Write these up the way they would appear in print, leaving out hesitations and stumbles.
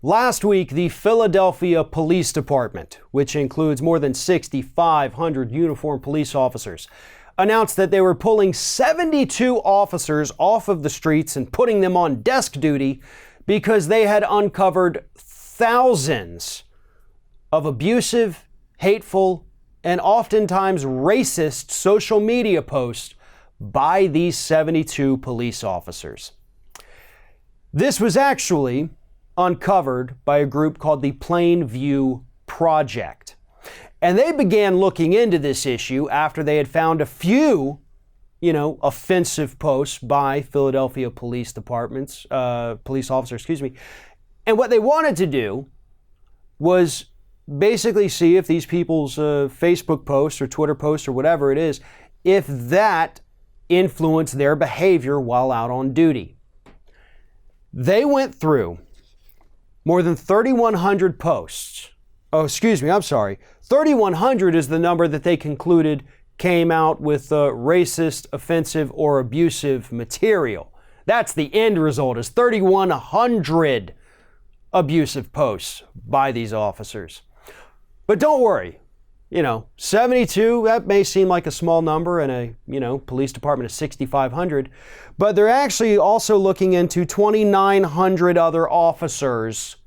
Last week, the Philadelphia Police Department, which includes more than 6,500 uniformed police officers, announced that they were pulling 72 officers off of the streets and putting them on desk duty because they had uncovered thousands of abusive, hateful, and oftentimes racist social media posts by these 72 police officers. This was actually uncovered by a group called the Plainview Project. And they began looking into this issue after they had found a few, offensive posts by Philadelphia police officers. And what they wanted to do was basically see if these people's Facebook posts or Twitter posts or whatever it is, if that influenced their behavior while out on duty. They went through more than 3,100 posts. 3,100 is the number that they concluded came out with racist, offensive, or abusive material. That's the end result, is 3,100 abusive posts by these officers. But don't worry, 72, that may seem like a small number in a, police department of 6,500, but they're actually also looking into 2,900 other officers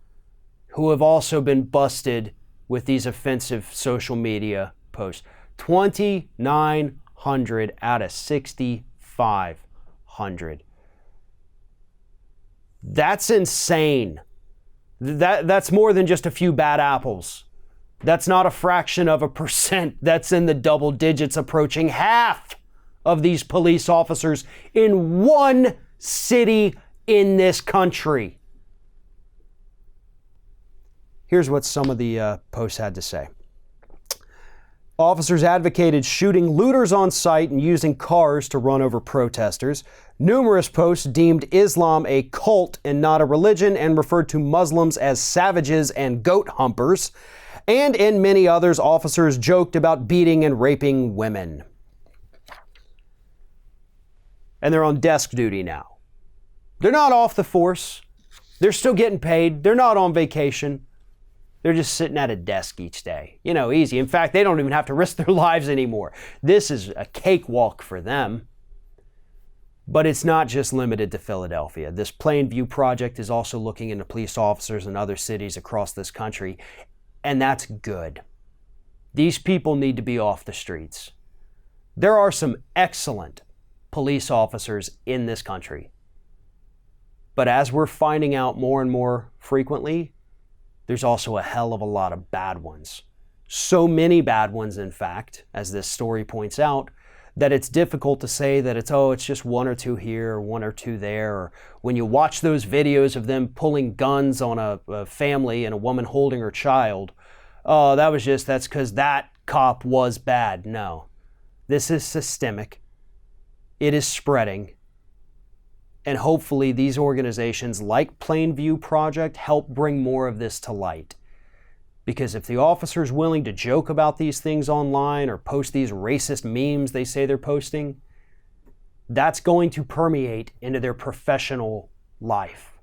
who have also been busted with these offensive social media posts. 2,900 out of 6,500. That's insane. That's more than just a few bad apples. That's not a fraction of a percent. That's in the double digits, approaching half of these police officers in one city in this country. Here's what some of the posts had to say. Officers advocated shooting looters on sight and using cars to run over protesters. Numerous posts deemed Islam a cult and not a religion and referred to Muslims as savages and goat humpers. And in many others, officers joked about beating and raping women. And they're on desk duty now. They're not off the force. They're still getting paid. They're not on vacation. They're just sitting at a desk each day. Easy. In fact, they don't even have to risk their lives anymore. This is a cakewalk for them. But it's not just limited to Philadelphia. This Plainview Project is also looking into police officers in other cities across this country. And that's good. These people need to be off the streets. There are some excellent police officers in this country. But as we're finding out more and more frequently, there's also a hell of a lot of bad ones. So many bad ones, in fact, as this story points out, that it's difficult to say that it's just one or two here or one or two there. Or when you watch those videos of them pulling guns on a family and a woman holding her child, that's because that cop was bad. No, this is systemic. It is spreading. And hopefully these organizations like Plainview Project help bring more of this to light. Because if the officer's willing to joke about these things online or post these racist memes they say they're posting, that's going to permeate into their professional life.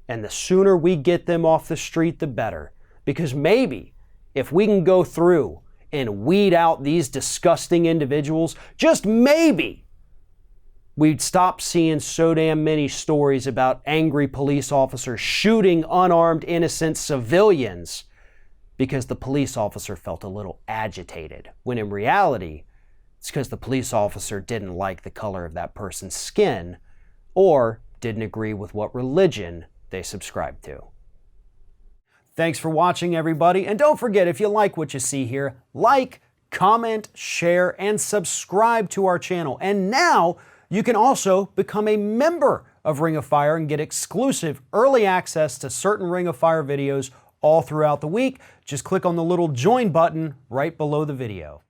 And the sooner we get them off the street, the better. Because maybe if we can go through and weed out these disgusting individuals, just maybe, we'd stop seeing so damn many stories about angry police officers shooting unarmed innocent civilians because the police officer felt a little agitated, when in reality, it's because the police officer didn't like the color of that person's skin or didn't agree with what religion they subscribed to. Thanks for watching, everybody. And don't forget, if you like what you see here, like, comment, share, and subscribe to our channel. And now you can also become a member of Ring of Fire and get exclusive early access to certain Ring of Fire videos all throughout the week. Just click on the little join button right below the video.